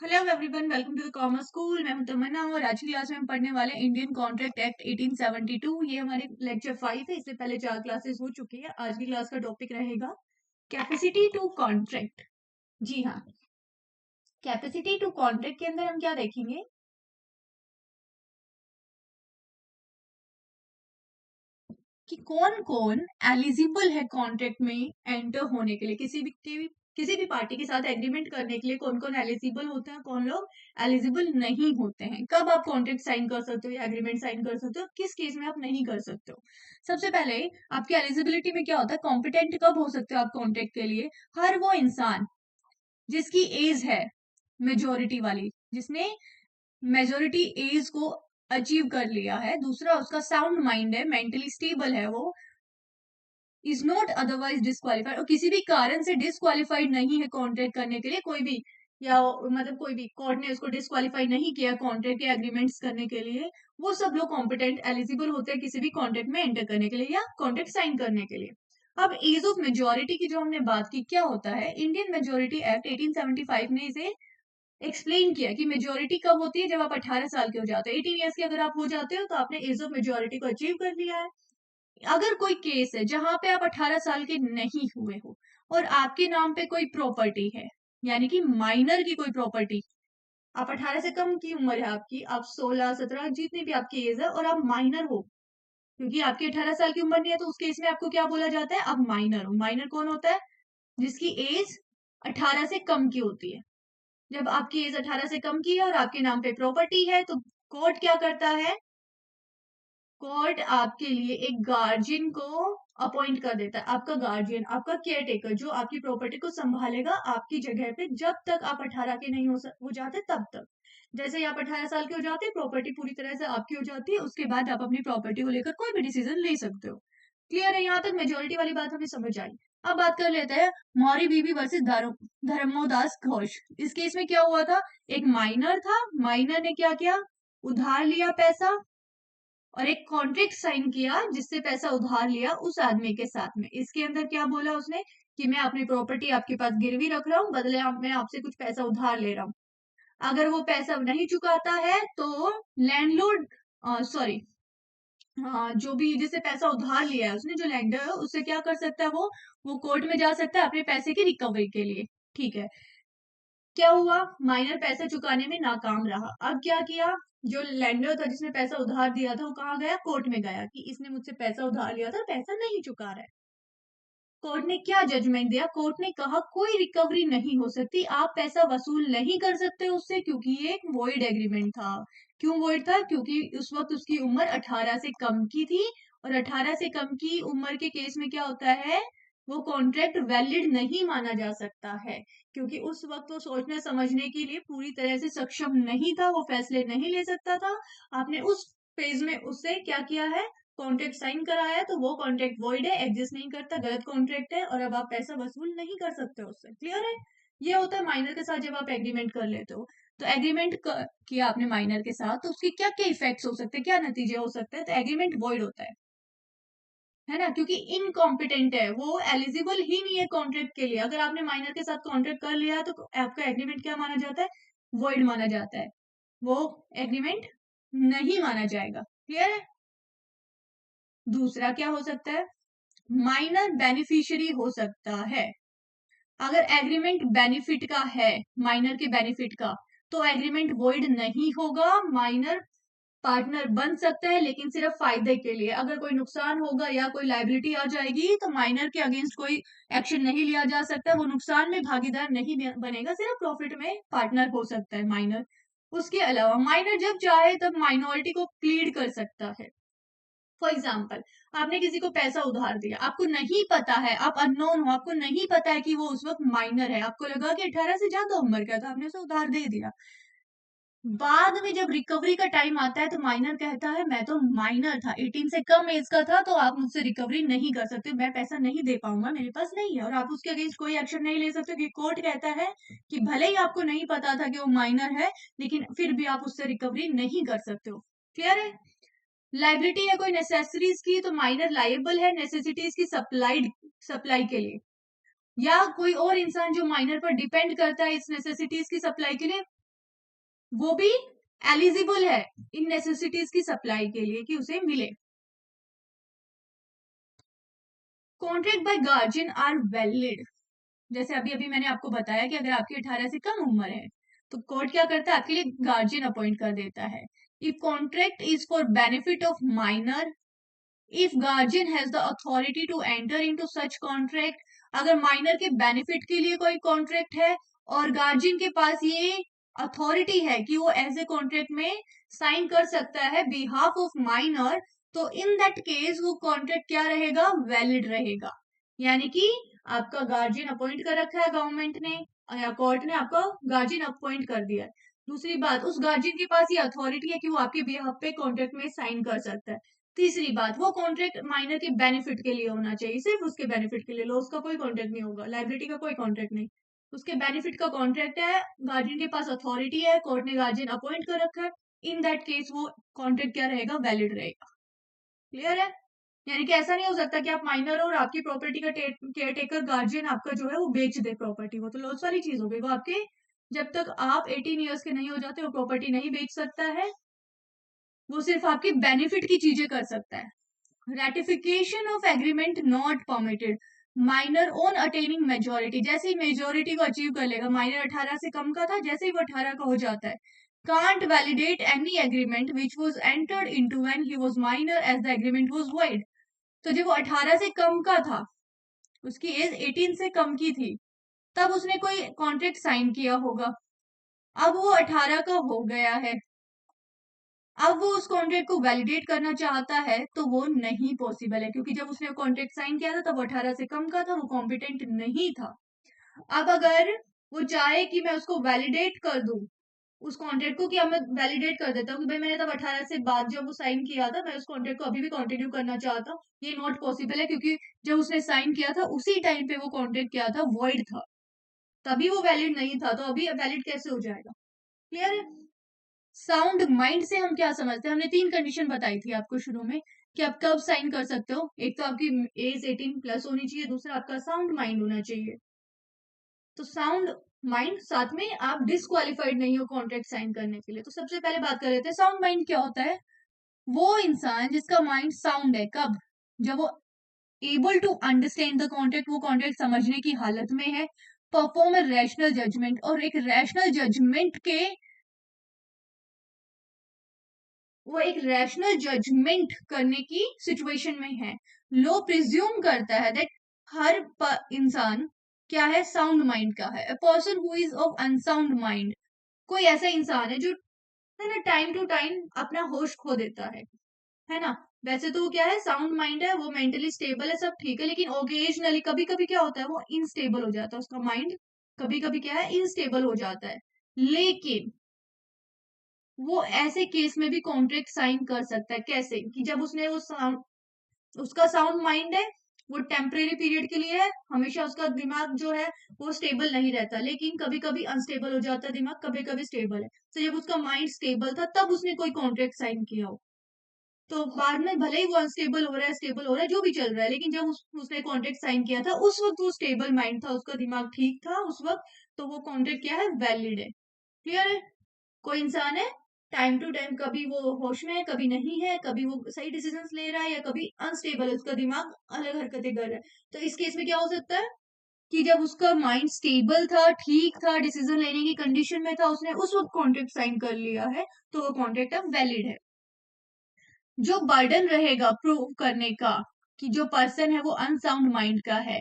Hello everyone, welcome to the commerce school. मैं हूं तमन्ना और आज की क्लास में हम पढ़ने वाले हैं इंडियन कॉन्ट्रैक्ट एक्ट 1872। ये हमारे लेक्चर 5 है। इससे पहले 4 क्लासेस हो चुकी है। आज की क्लास का टॉपिक रहेगा कैपेसिटी टू कॉन्ट्रैक्ट। जी हाँ, कैपेसिटी टू कॉन्ट्रैक्ट के अंदर हम क्या देखेंगे कि कौन कौन एलिजिबल है कॉन्ट्रैक्ट में एंटर होने के लिए। किसी भी पार्टी के साथ एग्रीमेंट करने के लिए कौन कौन एलिजिबल होते हैं, कौन लोग एलिजिबल नहीं होते हैं, कब आप कॉन्ट्रैक्ट साइन कर सकते हो या एग्रीमेंट साइन कर सकते हो, किस केस में आप नहीं कर सकते हो। सबसे पहले आपकी एलिजिबिलिटी में क्या होता है, कॉम्पिटेंट कब हो सकते हो आप कॉन्ट्रैक्ट के लिए। हर वो इंसान जिसकी एज है मेजोरिटी वाली, जिसने मेजोरिटी एज को अचीव कर लिया है। दूसरा, उसका साउंड माइंड है, मेंटली स्टेबल है, वो इज नॉट अदरवाइज डिस्क्वालीफाइड, और किसी भी कारण से डिस्क्वालीफाइड नहीं है कॉन्ट्रैक्ट करने के लिए। कोई भी या मतलब कोई भी कोर्ट ने उसको डिस्क्वालीफाई नहीं किया कॉन्ट्रैक्ट के एग्रीमेंट्स करने के लिए, वो सब लोग कॉम्पिटेंट एलिजिबल होते हैं किसी भी कॉन्ट्रैक्ट में एंटर करने के लिए या कॉन्ट्रैक्ट साइन करने के लिए। अब एज ऑफ मेजोरिटी की जो हमने बात की, क्या होता है, इंडियन मेजोरिटी एक्ट 1875 ने इसे एक्सप्लेन किया कि मेजोरिटी कब होती है, जब आप 18 साल के हो जाते हो। 18 ईयर्स के अगर आप हो जाते हो तो आपने एज ऑफ मेजोरिटी को अचीव कर लिया है। अगर कोई केस है जहां पे आप 18 साल के नहीं हुए हो और आपके नाम पे कोई प्रॉपर्टी है, यानी कि माइनर की कोई प्रॉपर्टी, आप 18 से कम की उम्र है आपकी, आप 16 17 जितनी भी आपकी एज है और आप माइनर हो, क्योंकि आपकी 18 साल की उम्र नहीं है, तो उस केस में आपको क्या बोला जाता है, आप माइनर हो। माइनर कौन होता है, जिसकी एज 18 से कम की होती है। जब आपकी एज 18 से कम की है और आपके नाम पे प्रॉपर्टी है, तो कोर्ट क्या करता है, कोर्ट आपके लिए एक गार्जियन को अपॉइंट कर देता है, आपका गार्जियन, आपका केयर टेकर, जो आपकी प्रॉपर्टी को संभालेगा आपकी जगह पे जब तक आप 18 के नहीं हो जाते तब तक। जैसे ही आप 18 साल के हो जाते हैं, प्रॉपर्टी पूरी तरह से आपकी हो जाती है, उसके बाद आप अपनी प्रॉपर्टी को लेकर कोई भी डिसीजन ले सकते हो। क्लियर है, यहाँ तक मेजोरिटी वाली बात हमें समझ आई। अब बात कर लेते हैं मौरी बीबी वर्सेस धर्मोदास घोष। इस केस में क्या हुआ था, एक माइनर था, माइनर ने क्या किया, उधार लिया पैसा और एक कॉन्ट्रैक्ट साइन किया जिससे पैसा उधार लिया उस आदमी के साथ में। इसके अंदर क्या बोला उसने कि मैं अपनी प्रॉपर्टी आपके पास गिरवी रख रहा हूँ, बदले मैं आपसे कुछ पैसा उधार ले रहा हूँ। अगर वो पैसा नहीं चुकाता है तो लैंडलॉर्ड, सॉरी, हाँ, जो भी जिससे पैसा उधार लिया है उसने, जो लैंडर है, उससे क्या कर सकता है, वो कोर्ट में जा सकता है अपने पैसे की रिकवरी के लिए। ठीक है, क्या हुआ, माइनर पैसे चुकाने में नाकाम रहा। अब क्या किया, जो लेंडर था जिसने पैसा उधार दिया था, वो कहाँ गया, कोर्ट में गया कि इसने मुझसे पैसा उधार लिया था, पैसा नहीं चुका रहा है। कोर्ट ने क्या जजमेंट दिया, कोर्ट ने कहा कोई रिकवरी नहीं हो सकती, आप पैसा वसूल नहीं कर सकते उससे, क्योंकि ये एक वॉइड एग्रीमेंट था। क्यों वॉइड था, क्योंकि उस वक्त उसकी उम्र 18 से कम की थी, और 18 से कम की उम्र के केस में क्या होता है, वो कॉन्ट्रैक्ट वैलिड नहीं माना जा सकता है, क्योंकि उस वक्त वो सोचने समझने के लिए पूरी तरह से सक्षम नहीं था, वो फैसले नहीं ले सकता था। आपने उस फेज में उससे क्या किया है, कॉन्ट्रैक्ट साइन कराया है, तो वो कॉन्ट्रैक्ट वॉइड है, एग्जिस्ट नहीं करता, गलत कॉन्ट्रैक्ट है, और अब आप पैसा वसूल नहीं कर सकते उससे। क्लियर है, ये होता है माइनर के साथ जब आप एग्रीमेंट कर लेते हो। तो एग्रीमेंट किया आपने माइनर के साथ, तो उसके क्या क्या इफेक्ट्स हो सकते हैं, क्या नतीजे हो सकते हैं, तो एग्रीमेंट वॉइड होता है ना, क्योंकि इनकॉम्पिटेंट है, वो एलिजिबल ही नहीं है कॉन्ट्रैक्ट के लिए। अगर आपने माइनर के साथ कॉन्ट्रैक्ट कर लिया तो आपका एग्रीमेंट क्या माना जाता है, वॉइड माना जाता है, वो एग्रीमेंट नहीं माना जाएगा। क्लियर है। दूसरा क्या हो सकता है, माइनर बेनिफिशियरी हो सकता है। अगर एग्रीमेंट बेनिफिट का है, माइनर के बेनिफिट का, तो एग्रीमेंट वॉइड नहीं होगा, माइनर पार्टनर बन सकता है, लेकिन सिर्फ फायदे के लिए। अगर कोई नुकसान होगा या कोई लाइबिलिटी आ जाएगी तो माइनर के अगेंस्ट कोई एक्शन नहीं लिया जा सकता, वो नुकसान में भागीदार नहीं बनेगा, सिर्फ प्रॉफिट में पार्टनर हो सकता है माइनर। उसके अलावा माइनर जब चाहे तब माइनॉरिटी को प्लीड कर सकता है। फॉर एग्जाम्पल, आपने किसी को पैसा उधार दिया, आपको नहीं पता है, आप अननोन हो, आपको नहीं पता है कि वो उस वक्त माइनर है, आपको लगा कि 18 से ज्यादा उम्र का था, आपने उसे उधार दे दिया। बाद में जब रिकवरी का टाइम आता है तो माइनर कहता है मैं तो माइनर था, 18 से कम एज का था, तो आप मुझसे रिकवरी नहीं कर सकते, मैं पैसा नहीं दे पाऊंगा, मेरे पास नहीं है, और आप उसके अगेंस्ट कोई एक्शन नहीं ले सकते, क्योंकि कोर्ट कहता है कि भले ही आपको नहीं पता था कि वो माइनर है, लेकिन फिर भी आप उससे रिकवरी नहीं कर सकते हो। क्लियर है। लाइबिलिटी है कोई नेसेसरीज की, तो माइनर लाइबल है नेसेसिटीज की सप्लाई के लिए, या कोई और इंसान जो माइनर पर डिपेंड करता है इस नेसेसिटीज की सप्लाई के लिए, वो भी एलिजिबल है इन नेसेसिटीज की सप्लाई के लिए कि उसे मिले। Contract by guardian are valid. जैसे अभी अभी मैंने आपको बताया कि अगर आपकी 18 से कम उम्र है तो कोर्ट क्या करता है, आपके लिए गार्जियन अपॉइंट कर देता है। If contract is for benefit of minor, if guardian has the authority to enter into such contract, अगर माइनर के बेनिफिट के लिए कोई कॉन्ट्रैक्ट है और गार्जियन के पास ये अथॉरिटी है कि वो ऐसे कॉन्ट्रैक्ट में साइन कर सकता है बिहाफ ऑफ माइनर, तो इन दैट केस वो कॉन्ट्रैक्ट क्या रहेगा, वैलिड रहेगा। यानी कि आपका गार्जियन अपॉइंट कर रखा है गवर्नमेंट ने या कोर्ट ने आपका गार्जियन अपॉइंट कर दिया है। दूसरी बात, उस गार्जियन के पास ये अथॉरिटी है कि वो आपके बिहाफ पे कॉन्ट्रैक्ट में साइन कर सकता है। तीसरी बात, वो कॉन्ट्रैक्ट माइनर के बेनिफिट के लिए होना चाहिए, सिर्फ उसके बेनिफिट के लिए, लॉस का कोई कॉन्ट्रैक्ट नहीं होगा, लाइबिलिटी का कोई कॉन्ट्रैक्ट नहीं, उसके बेनिफिट का कॉन्ट्रैक्ट है, गार्जियन के पास अथॉरिटी है, कोर्ट ने गार्जियन अपॉइंट कर रखा है, इन दैट केस वो कॉन्ट्रैक्ट क्या रहेगा, वैलिड रहेगा। क्लियर है? यानी कि ऐसा नहीं हो सकता कि आप माइनर और आपकी प्रॉपर्टी का केयर टेकर गार्जियन आपका जो है वो बेच दे प्रॉपर्टी, वो तो लॉस वाली चीज हो गई। वो आपके जब तक आप 18 ईयर्स के नहीं हो जाते वो प्रॉपर्टी नहीं बेच सकता है, वो सिर्फ आपके बेनिफिट की चीजें कर सकता है। Ratification of agreement not permitted, minor on attaining majority, जैसे ही मेजोरिटी को अचीव कर लेगा, माइनर 18 से कम का था, जैसे ही वो 18 का हो जाता है, can't validate any agreement which was entered into when he was minor as the agreement was void। तो जब वो 18 से कम का था, उसकी एज 18 से कम की थी, तब उसने कोई कॉन्ट्रैक्ट साइन किया होगा। अब वो 18 का हो गया है, अब वो उस कॉन्ट्रैक्ट को वैलिडेट करना चाहता है तो वो नहीं पॉसिबल है, क्योंकि जब उसने कॉन्ट्रैक्ट साइन किया था तब वो 18 से कम का था, वो कॉम्पिटेंट नहीं था। अब अगर वो चाहे कि मैं उसको वैलिडेट कर दूं उस कॉन्ट्रैक्ट को, कि अब मैं वैलिडेट कर देता हूँ कि भाई मैंने तब 18 से बाद जब वो साइन किया था, मैं उस कॉन्ट्रैक्ट को अभी भी कंटिन्यू करना चाहता हूँ, ये नॉट पॉसिबल है, क्योंकि जब उसने साइन किया था उसी टाइम पे वो कॉन्ट्रैक्ट क्या था, वॉइड था, तभी वो वैलिड नहीं था, तो अभी वैलिड कैसे हो जाएगा। क्लियर है? साउंड माइंड से हम क्या समझते हैं, हमने 3 कंडीशन बताई थी आपको शुरू में कि आप कब साइन कर सकते हो। एक तो आपकी एज 18 प्लस होनी चाहिए, दूसरा आपका साउंड माइंड होना चाहिए। तो साउंड माइंड, साथ में आप डिसक्वालिफाइड नहीं हो कॉन्ट्रैक्ट साइन करने के लिए। तो सबसे पहले बात कर लेते हैं साउंड माइंड क्या होता है। वो इंसान जिसका माइंड साउंड है, कब, जब वो able to understand the contract, वो कॉन्ट्रैक्ट समझने की हालत में है, परफॉर्म ए रैशनल जजमेंट, और एक रैशनल जजमेंट के, वो एक रैशनल जजमेंट करने की सिचुएशन में है। लो प्रिज्यूम करता है दैट हर इंसान क्या है, साउंड माइंड का है। A person who is of unsound mind, कोई ऐसा इंसान है जो है ना टाइम टू टाइम अपना होश खो देता है ना। वैसे तो वो क्या है, साउंड माइंड है, वो मेंटली स्टेबल है, सब ठीक है, लेकिन ओकेजनली कभी कभी क्या होता है, वो इनस्टेबल हो जाता है, उसका माइंड कभी कभी क्या है, इनस्टेबल हो जाता है। लेकिन वो ऐसे केस में भी कॉन्ट्रैक्ट साइन कर सकता है। कैसे, कि जब उसने वो साउंड, उसका साउंड माइंड है, वो टेम्परेरी पीरियड के लिए है, हमेशा उसका दिमाग जो है वो स्टेबल नहीं रहता, लेकिन कभी कभी अनस्टेबल हो जाता है दिमाग, कभी कभी स्टेबल है। तो जब उसका माइंड स्टेबल था तब उसने कोई कॉन्ट्रैक्ट साइन किया हो, तो बाद में भले ही वो अनस्टेबल हो रहा है, स्टेबल हो रहा है, जो भी चल रहा है, लेकिन जब उसने कॉन्ट्रैक्ट साइन किया था उस वक्त वो स्टेबल माइंड था, उसका दिमाग ठीक था उस वक्त, तो वो कॉन्ट्रैक्ट क्या है, वैलिड है। क्लियर है? कोई इंसान है, टाइम टू टाइम कभी वो होश में है, कभी नहीं है, कभी वो सही डिसीजंस ले रहा है या कभी अनस्टेबल है, उसका दिमाग अलग हरकतें कर रहा है। तो इस केस में क्या हो सकता है कि जब उसका माइंड स्टेबल था, ठीक था, डिसीजन लेने की कंडीशन में था, उसने उस वक्त कॉन्ट्रैक्ट साइन कर लिया है, तो वो कॉन्ट्रैक्ट अब वैलिड है। जो बर्डन रहेगा प्रूव करने का कि जो पर्सन है वो अनसाउंड माइंड का है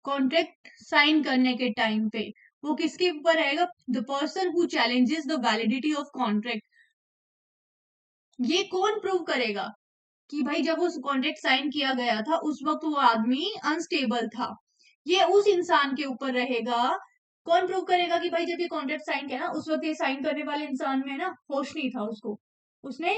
कॉन्ट्रैक्ट साइन करने के टाइम पे, वो किसके ऊपर रहेगा, the person who challenges the validity of contract. ये कौन प्रूव करेगा कि भाई जब उस कॉन्ट्रैक्ट साइन किया गया था उस वक्त वो आदमी अनस्टेबल था, ये उस इंसान के ऊपर रहेगा। कौन प्रूव करेगा कि भाई जब ये कॉन्ट्रैक्ट साइन किया ना उस वक्त ये साइन करने वाले इंसान में ना होश नहीं था, उसको, उसने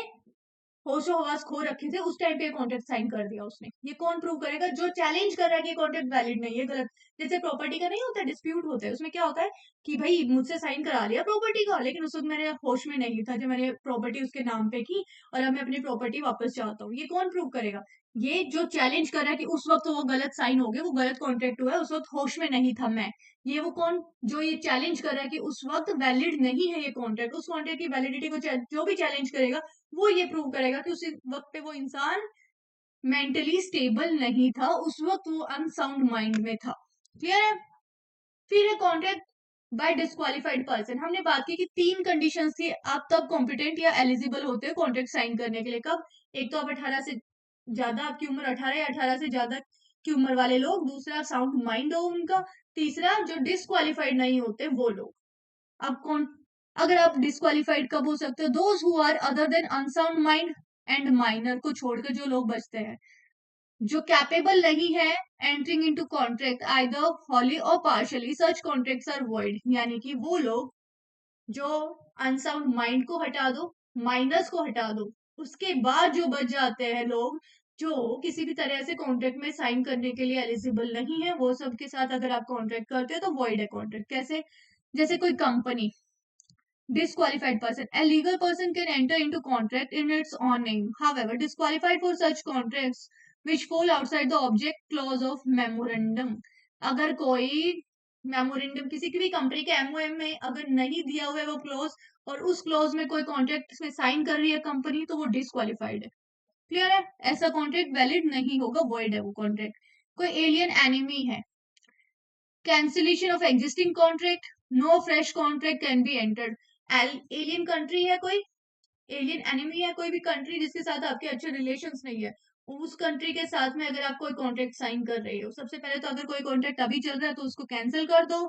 होशो हवास खो रखे थे, उस टाइम पे कॉन्ट्रैक्ट साइन कर दिया उसने। ये कौन प्रूव करेगा, जो चैलेंज कर रहा है कि कॉन्ट्रैक्ट वैलिड नहीं है, गलत, जैसे प्रॉपर्टी का नहीं होता, डिस्प्यूट होता है, उसमें क्या होता है कि भाई मुझसे साइन करा लिया प्रॉपर्टी का, लेकिन उस वक्त मेरे होश में नहीं था जब मैंने प्रॉपर्टी उसके नाम पे की, और अब मैं अपनी प्रॉपर्टी वापस चाहता हूँ, ये कौन प्रूव करेगा? ये जो चैलेंज कर रहा है कि उस वक्त वो गलत साइन हो गया, वो गलत कॉन्ट्रैक्ट हुआ है, उस वक्त होश में नहीं था मैं, ये वो कौन जो ये चैलेंज कर रहा है कि उस वक्त वैलिड नहीं है ये कॉन्ट्रैक्ट, उस कॉन्ट्रैक्ट की वैलिडिटी को जो भी चैलेंज करेगा वो ये प्रूव करेगा कि उस वक्त पे वो इंसान मेंटली स्टेबल नहीं था, उस वक्त वो अनसाउंड माइंड में था। क्लियर है? फिर है कॉन्ट्रैक्ट बाय डिस्क्वालिफाइड पर्सन। हमने बात की कि 3 कंडीशंस थी, आप तब कॉम्पिटेंट या एलिजिबल होते हो कॉन्ट्रैक्ट साइन करने के लिए। कब? एक तो आप 18 से ज्यादा, आपकी उम्र 18 या 18 से ज्यादा की उम्र वाले लोग, दूसरा साउंड माइंड हो उनका, तीसरा जो डिस्क्वालिफाइड नहीं होते वो लोग। अब कौन, अगर आप डिस्क्वालिफाइड कब हो सकते हो? Those who are other than unsound mind and minor को छोड़कर जो लोग बचते हैं, जो कैपेबल नहीं है entering into contract either wholly or partially, such contracts are void. यानी कि वो लोग जो अनसाउंड माइंड को हटा दो, माइनस को हटा दो, उसके बाद जो बच जाते हैं लोग जो किसी भी तरह से कॉन्ट्रैक्ट में साइन करने के लिए एलिजिबल नहीं है, वो सब के साथ अगर आप कॉन्ट्रैक्ट करते हो तो वॉइड है कॉन्ट्रैक्ट। कैसे? जैसे कोई company, disqualified person, a legal person can enter into contract in its own name, however disqualified for such contracts which fall outside the object clause of memorandum। अगर कोई मेमोरेंडम किसी की भी कंपनी के एमओएम में अगर नहीं दिया हुआ है वो क्लोज, और उस क्लोज में कोई कॉन्ट्रैक्ट में साइन कर रही है कंपनी, तो वो डिस्क्वालिफाइड है। क्लियर है? ऐसा कॉन्ट्रैक्ट वैलिड नहीं होगा, वॉइड है वो कॉन्ट्रैक्ट। कोई एलियन एनिमी है, cancellation of existing contract, no fresh contract can be entered. Alien country है कोई, एलियन एनिमी है कोई भी कंट्री जिसके साथ आपके अच्छे रिलेशंस नहीं है, उस कंट्री के साथ में अगर आप कोई कॉन्ट्रैक्ट साइन कर रहे हो, सबसे पहले तो अगर कोई कॉन्ट्रैक्ट अभी चल रहा है तो उसको कैंसिल कर दो,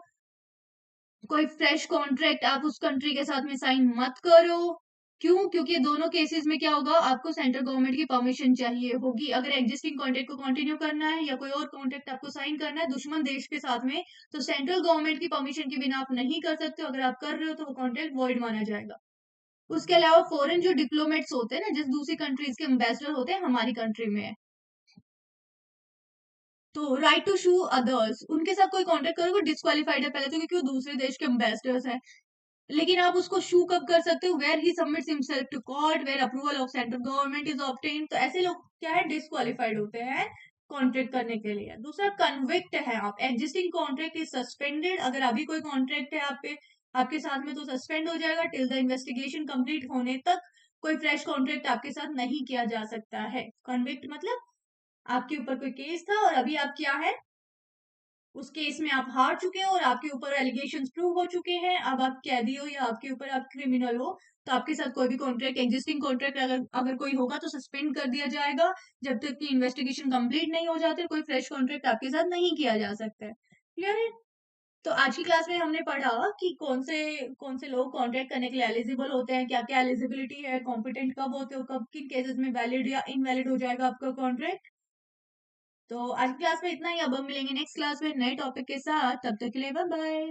कोई फ्रेश कॉन्ट्रैक्ट आप उस कंट्री के साथ में साइन मत करो। क्यों? क्योंकि दोनों केसेस में क्या होगा, आपको सेंट्रल गवर्नमेंट की परमिशन चाहिए होगी। अगर एग्जिस्टिंग कॉन्ट्रैक्ट को कंटिन्यू करना है या कोई और कॉन्ट्रैक्ट आपको साइन करना है दुश्मन देश के साथ में, तो सेंट्रल गवर्नमेंट की परमिशन के बिना आप नहीं कर सकते हो। अगर आप कर रहे हो तो वो कॉन्ट्रैक्ट वॉइड माना जाएगा। उसके अलावा फॉरेन जो डिप्लोमेट्स होते हैं ना, जिस दूसरी कंट्रीज के एम्बेसडर होते हैं हमारी कंट्री में है, तो राइट टू शू अदर्स, उनके साथ कोई कॉन्टेक्ट करोगे डिस्क्वालिफाइड है पहले तो, क्योंकि वो दूसरे देश के एम्बेसडर्स हैं। लेकिन आप उसको शू कब कर सकते हो? Where he submits himself to court, where approval of central government is obtained. तो ऐसे लोग क्या है, डिस्क्वालिफाइड होते हैं कॉन्ट्रैक्ट करने के लिए। दूसरा, कन्विक्ट है आप, एग्जिस्टिंग कॉन्ट्रैक्ट इज सस्पेंडेड। अगर अभी कोई कॉन्ट्रैक्ट है आप पे आपके साथ में तो सस्पेंड हो जाएगा टिल द इन्वेस्टिगेशन कंप्लीट होने तक। कोई फ्रेश कॉन्ट्रैक्ट आपके साथ नहीं किया जा सकता है। कन्विक्ट मतलब आपके ऊपर कोई केस था और अभी आप क्या है, उस केस में आप हार चुके हो और आपके ऊपर एलिगेशन प्रूव हो चुके हैं, अब आप कैदी हो या आपके ऊपर आप क्रिमिनल हो, तो आपके साथ कोई भी कॉन्ट्रैक्ट, एग्जिस्टिंग कॉन्ट्रैक्ट अगर कोई होगा तो सस्पेंड कर दिया जाएगा जब तक कि इन्वेस्टिगेशन कंप्लीट नहीं हो जाती, कोई फ्रेश कॉन्ट्रैक्ट आपके साथ नहीं किया जा सकता है। क्लियर है? तो आज की क्लास में हमने पढ़ा कि कौन से लोग कॉन्ट्रैक्ट करने के लिए एलिजिबल होते हैं, क्या क्या एलिजिबिलिटी है, कॉम्पिटेंट कब होते हो, कब किन केसेस में वैलिड या इनवैलिड हो जाएगा आपका कॉन्ट्रैक्ट। तो आज की क्लास में इतना ही, अब हम मिलेंगे नेक्स्ट क्लास में नए टॉपिक के साथ, तब तक के लिए बाय बाय।